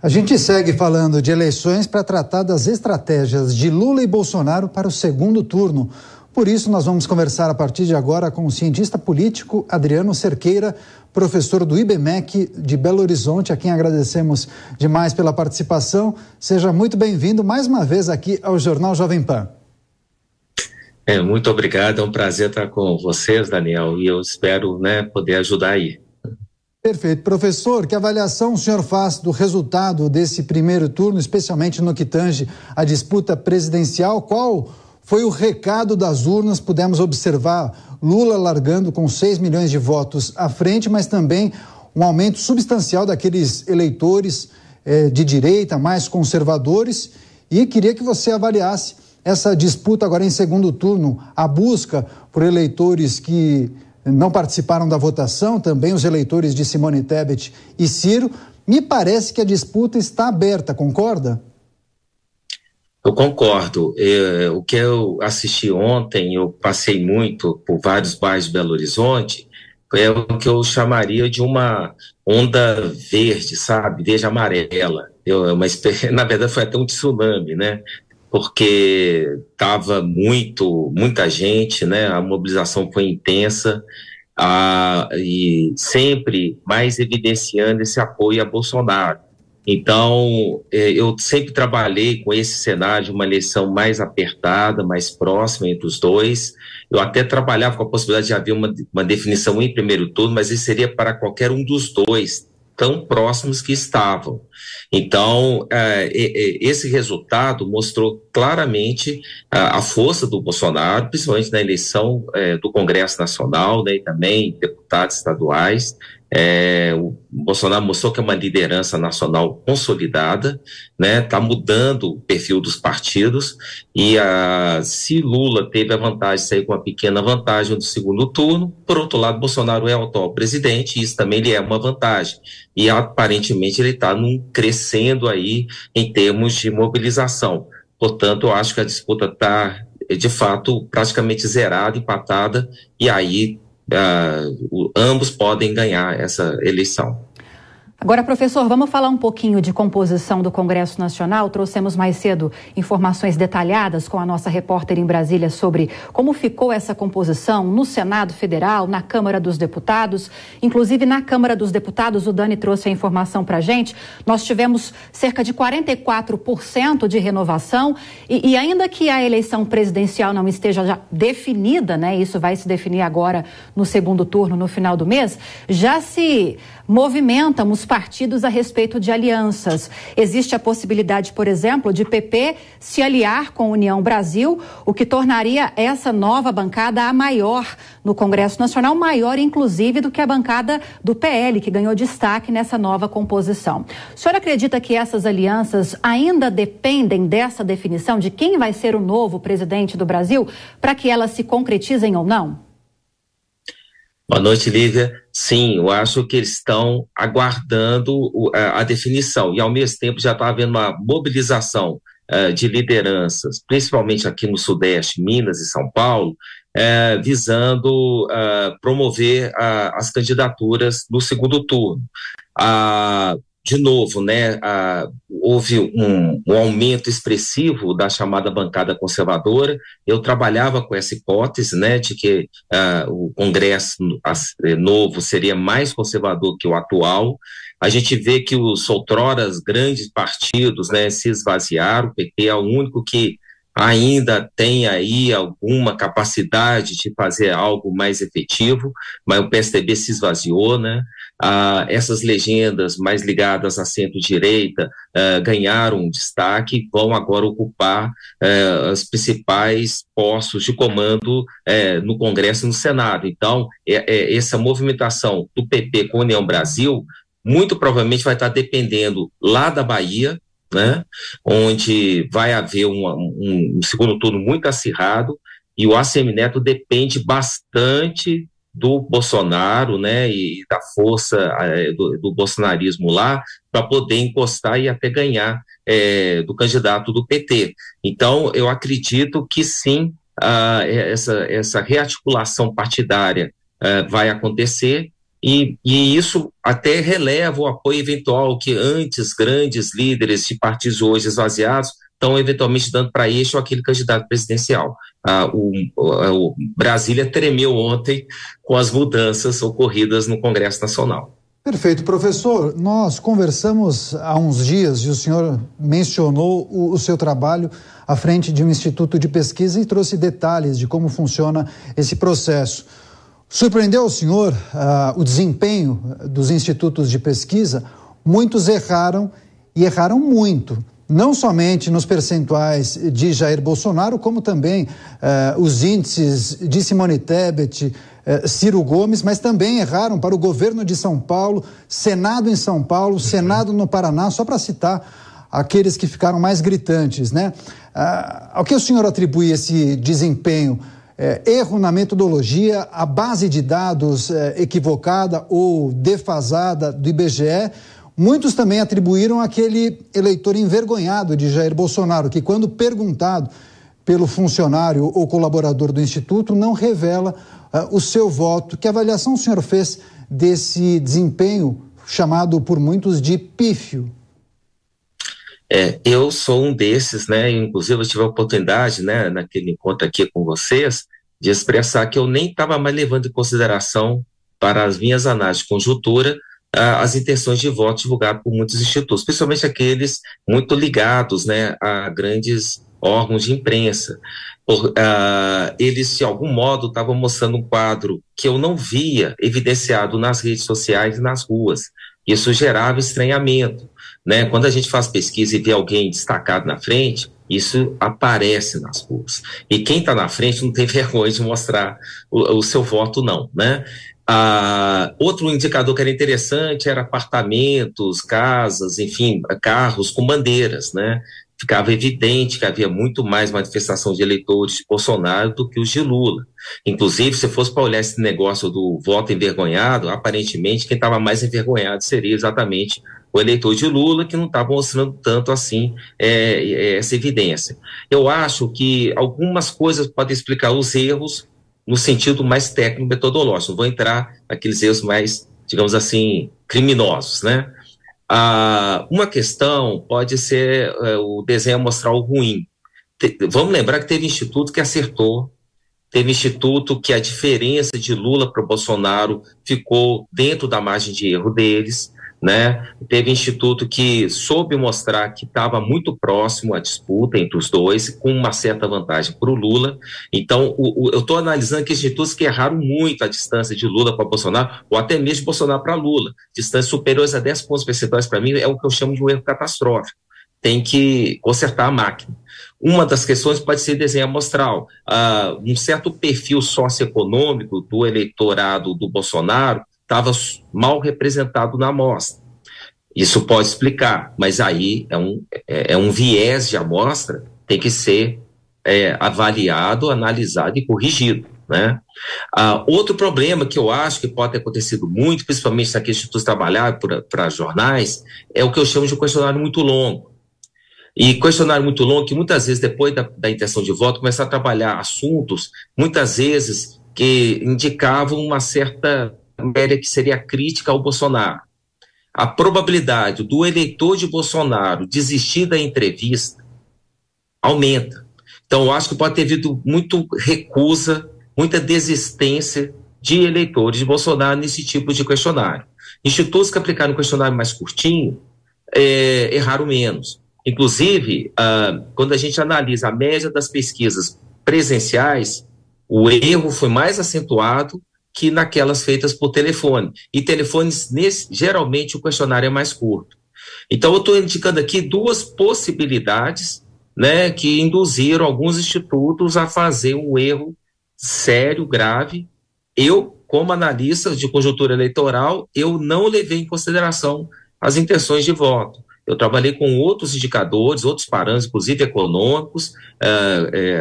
A gente segue falando de eleições para tratar das estratégias de Lula e Bolsonaro para o segundo turno. Por isso, nós vamos conversar a partir de agora com o cientista político Adriano Cerqueira, professor do IBMEC de Belo Horizonte, a quem agradecemos demais pela participação. Seja muito bem-vindo mais uma vez aqui ao Jornal Jovem Pan. Muito obrigado, é um prazer estar com vocês, Daniel, e eu espero, poder ajudar aí. Perfeito. Professor, que avaliação o senhor faz do resultado desse primeiro turno, especialmente no que tange à disputa presidencial? Qual foi o recado das urnas? Pudemos observar Lula largando com 6 milhões de votos à frente, mas também um aumento substancial daqueles eleitores de direita, mais conservadores. E queria que você avaliasse essa disputa agora em segundo turno, a busca por eleitores que não participaram da votação, também os eleitores de Simone Tebet e Ciro. Me parece que a disputa está aberta, concorda? Eu concordo. O que eu assisti ontem, eu passei muito por vários bairros de Belo Horizonte, é o que eu chamaria de uma onda verde, sabe? Verde amarela. Na verdade foi até um tsunami, porque estava muita gente, a mobilização foi intensa, e sempre mais evidenciando esse apoio a Bolsonaro. Então, eu sempre trabalhei com esse cenário de uma eleição mais apertada, mais próxima entre os dois. Eu até trabalhava com a possibilidade de haver uma definição em primeiro turno, mas isso seria para qualquer um dos dois, tão próximos que estavam. Então, esse resultado mostrou claramente a força do Bolsonaro, principalmente na eleição do Congresso Nacional, e também deputados estaduais. O Bolsonaro mostrou que é uma liderança nacional consolidada, está mudando o perfil dos partidos, e se Lula teve a vantagem de sair com uma pequena vantagem no segundo turno, por outro lado, Bolsonaro é o atual presidente, e isso também lhe é uma vantagem, e aparentemente ele está crescendo aí em termos de mobilização. Portanto, eu acho que a disputa está, de fato, praticamente zerada, empatada, e aí ambos podem ganhar essa eleição. Agora, professor, vamos falar um pouquinho de composição do Congresso Nacional. Trouxemos mais cedo informações detalhadas com a nossa repórter em Brasília sobre como ficou essa composição no Senado Federal, na Câmara dos Deputados. Inclusive, na Câmara dos Deputados, o Dani trouxe a informação para a gente, nós tivemos cerca de 44% de renovação e ainda que a eleição presidencial não esteja já definida, isso vai se definir agora no segundo turno, no final do mês, já se movimentam os partidos a respeito de alianças. Existe a possibilidade, por exemplo, de PP se aliar com a União Brasil, o que tornaria essa nova bancada a maior no Congresso Nacional, maior inclusive do que a bancada do PL, que ganhou destaque nessa nova composição. O senhor acredita que essas alianças ainda dependem dessa definição de quem vai ser o novo presidente do Brasil para que elas se concretizem ou não? Boa noite, Lívia. Sim, eu acho que eles estão aguardando a definição e, ao mesmo tempo, já está havendo uma mobilização de lideranças, principalmente aqui no Sudeste, Minas e São Paulo, visando promover as candidaturas no segundo turno. De novo, houve um aumento expressivo da chamada bancada conservadora. Eu trabalhava com essa hipótese, de que o Congresso novo seria mais conservador que o atual. A gente vê que os outroras grandes partidos, se esvaziaram. O PT é o único que ainda tem aí alguma capacidade de fazer algo mais efetivo, mas o PSDB se esvaziou, essas legendas mais ligadas à centro-direita ganharam destaque e vão agora ocupar os principais postos de comando no Congresso e no Senado. Então, essa movimentação do PP com a União Brasil muito provavelmente vai estar dependendo lá da Bahia, onde vai haver um segundo turno muito acirrado, e o ACM Neto depende bastante do Bolsonaro, e da força do bolsonarismo lá, para poder encostar e até ganhar do candidato do PT. Então, eu acredito que sim, essa rearticulação partidária vai acontecer, e isso até releva o apoio eventual que antes grandes líderes de partidos hoje esvaziados estão eventualmente dando para este ou aquele candidato presidencial. O Brasília tremeu ontem com as mudanças ocorridas no Congresso Nacional. Perfeito. Professor, nós conversamos há uns dias e o senhor mencionou o seu trabalho à frente de um instituto de pesquisa e trouxe detalhes de como funciona esse processo. Surpreendeu o senhor o desempenho dos institutos de pesquisa? Muitos erraram e erraram muito. Não somente nos percentuais de Jair Bolsonaro, como também os índices de Simone Tebet, Ciro Gomes, mas também erraram para o governo de São Paulo, Senado em São Paulo, Senado no Paraná, só para citar aqueles que ficaram mais gritantes, né? Ao que o senhor atribui esse desempenho? Erro na metodologia, a base de dados equivocada ou defasada do IBGE? Muitos também atribuíram aquele eleitor envergonhado de Jair Bolsonaro, que quando perguntado pelo funcionário ou colaborador do Instituto, não revela o seu voto. Que avaliação o senhor fez desse desempenho chamado por muitos de pífio? Eu sou um desses, né? Inclusive eu tive a oportunidade, né, naquele encontro aqui com vocês, de expressar que eu nem estava mais levando em consideração para as minhas análises de conjuntura as intenções de voto divulgadas por muitos institutos, principalmente aqueles muito ligados, né, a grandes órgãos de imprensa. Eles, de algum modo, estavam mostrando um quadro que eu não via evidenciado nas redes sociais e nas ruas. Isso gerava estranhamento, né? Quando a gente faz pesquisa e vê alguém destacado na frente, isso aparece nas ruas. E quem está na frente não tem vergonha de mostrar o seu voto, não, né? Outro indicador que era interessante era apartamentos, casas, enfim, carros com bandeiras, né? Ficava evidente que havia muito mais manifestação de eleitores de Bolsonaro do que os de Lula. Inclusive, se fosse para olhar esse negócio do voto envergonhado, aparentemente quem estava mais envergonhado seria exatamente o eleitor de Lula, que não estava mostrando tanto assim essa evidência. Eu acho que algumas coisas podem explicar os erros no sentido mais técnico metodológico. Não vou entrar naqueles erros mais, digamos assim, criminosos, né? Uma questão pode ser o desenho amostral ruim. Vamos lembrar que teve instituto que acertou, teve instituto que a diferença de Lula para o Bolsonaro ficou dentro da margem de erro deles, né? Teve instituto que soube mostrar que estava muito próximo a disputa entre os dois, com uma certa vantagem para o Lula. Então, eu estou analisando que institutos que erraram muito a distância de Lula para Bolsonaro, ou até mesmo de Bolsonaro para Lula. Distâncias superiores a 10 pontos percentuais, para mim, é o que eu chamo de um erro catastrófico. Tem que consertar a máquina. Uma das questões pode ser desenho amostral. Um certo perfil socioeconômico do eleitorado do Bolsonaro estava mal representado na amostra. Isso pode explicar, mas aí é um viés de amostra, tem que ser avaliado, analisado e corrigido, né? Outro problema que eu acho que pode ter acontecido muito, principalmente naqueles institutos trabalhados para jornais, é o que eu chamo de questionário muito longo. E questionário muito longo que muitas vezes, depois da intenção de voto, começa a trabalhar assuntos, muitas vezes, que indicavam uma certa matéria que seria crítica ao Bolsonaro. A probabilidade do eleitor de Bolsonaro desistir da entrevista aumenta. Então, eu acho que pode ter havido muito recusa, muita desistência de eleitores de Bolsonaro nesse tipo de questionário. Institutos que aplicaram um questionário mais curtinho erraram menos. Inclusive, quando a gente analisa a média das pesquisas presenciais, o erro foi mais acentuado que naquelas feitas por telefone. E telefones, geralmente, o questionário é mais curto. Então, eu estou indicando aqui duas possibilidades, né, que induziram alguns institutos a fazer um erro sério, grave. Eu, como analista de conjuntura eleitoral, eu não levei em consideração as intenções de voto. Eu trabalhei com outros indicadores, outros parâmetros, inclusive econômicos,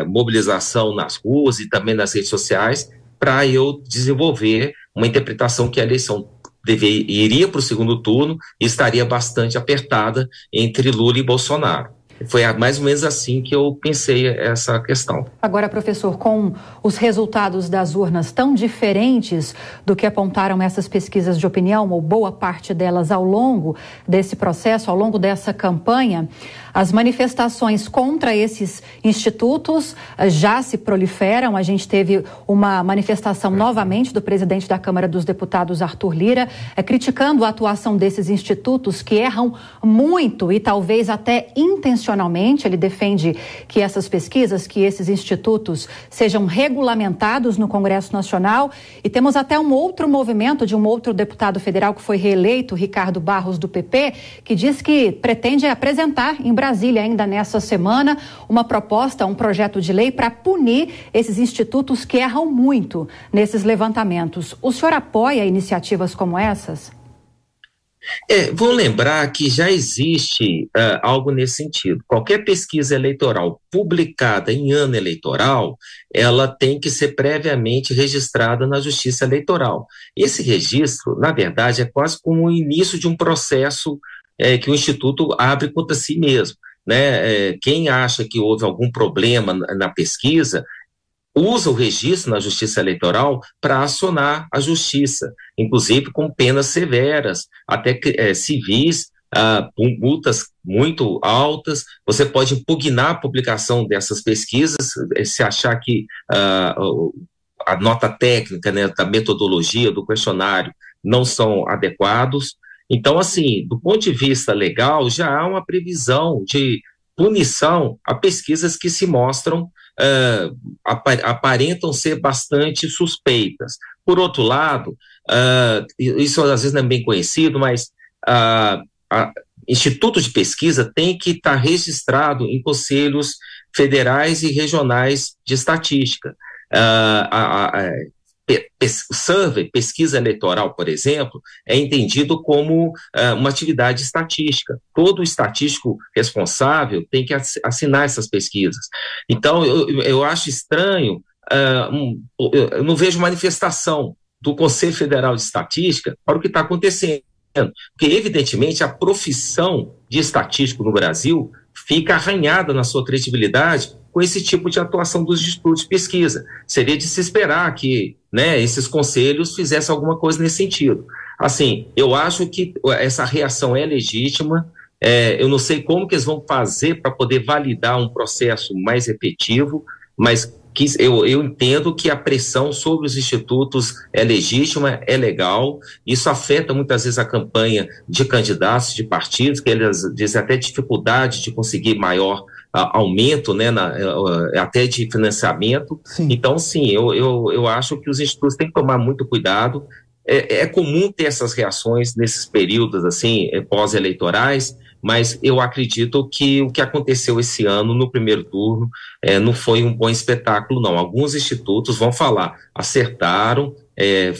mobilização nas ruas e também nas redes sociais, para eu desenvolver uma interpretação que a eleição iria para o segundo turno e estaria bastante apertada entre Lula e Bolsonaro. Foi mais ou menos assim que eu pensei essa questão. Agora, professor, com os resultados das urnas tão diferentes do que apontaram essas pesquisas de opinião, ou boa parte delas ao longo desse processo, ao longo dessa campanha, as manifestações contra esses institutos já se proliferam. A gente teve uma manifestação novamente do presidente da Câmara dos Deputados, Arthur Lira, criticando a atuação desses institutos que erram muito e talvez até intencionalmente. Ele defende que essas pesquisas, que esses institutos sejam regulamentados no Congresso Nacional. E temos até um outro movimento de um outro deputado federal que foi reeleito, Ricardo Barros, do PP, que diz que pretende apresentar em Brasília ainda nessa semana uma proposta, um projeto de lei para punir esses institutos que erram muito nesses levantamentos. O senhor apoia iniciativas como essas? Vou lembrar que já existe algo nesse sentido. Qualquer pesquisa eleitoral publicada em ano eleitoral, ela tem que ser previamente registrada na Justiça Eleitoral. Esse registro, na verdade, é quase como o início de um processo que o Instituto abre contra si mesmo, né? Quem acha que houve algum problema na pesquisa usa o registro na Justiça Eleitoral para acionar a Justiça, inclusive com penas severas, até civis, multas muito altas. Você pode impugnar a publicação dessas pesquisas, se achar que a nota técnica, né, da metodologia, do questionário, não são adequados. Então, assim, do ponto de vista legal, já há uma previsão de punição a pesquisas que se mostram, aparentam ser bastante suspeitas. Por outro lado, isso às vezes não é bem conhecido, mas instituto de pesquisa tem que estar registrado em conselhos federais e regionais de estatística. Survey, pesquisa eleitoral, por exemplo, é entendido como uma atividade estatística. Todo estatístico responsável tem que assinar essas pesquisas. Então, eu acho estranho, eu não vejo manifestação do Conselho Federal de Estatística para o que está acontecendo, porque, evidentemente, a profissão de estatístico no Brasil fica arranhada na sua credibilidade com esse tipo de atuação dos institutos de pesquisa. Seria de se esperar que, né, esses conselhos fizessem alguma coisa nesse sentido. Assim, eu acho que essa reação é legítima. Eu não sei como que eles vão fazer para poder validar um processo mais efetivo, mas eu entendo que a pressão sobre os institutos é legítima, é legal. Isso afeta muitas vezes a campanha de candidatos, de partidos, que eles dizem até dificuldade de conseguir maior aumento, né, até de financiamento. Sim. Então, sim, eu acho que os institutos têm que tomar muito cuidado. É comum ter essas reações nesses períodos assim, pós-eleitorais, mas eu acredito que o que aconteceu esse ano no primeiro turno não foi um bom espetáculo, não. Alguns institutos vão falar, acertaram,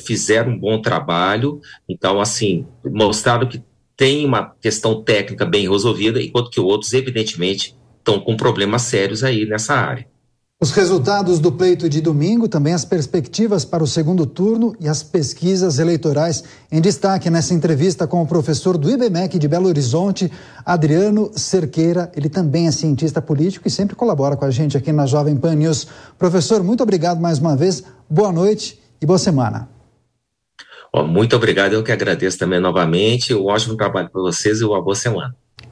fizeram um bom trabalho, então, assim, mostraram que tem uma questão técnica bem resolvida, enquanto que outros, evidentemente, estão com problemas sérios aí nessa área. Os resultados do pleito de domingo, também as perspectivas para o segundo turno e as pesquisas eleitorais em destaque nessa entrevista com o professor do IBMEC de Belo Horizonte, Adriano Cerqueira. Ele também é cientista político e sempre colabora com a gente aqui na Jovem Pan News. Professor, muito obrigado mais uma vez, boa noite e boa semana. Muito obrigado, eu que agradeço também novamente, um ótimo trabalho para vocês e uma boa semana.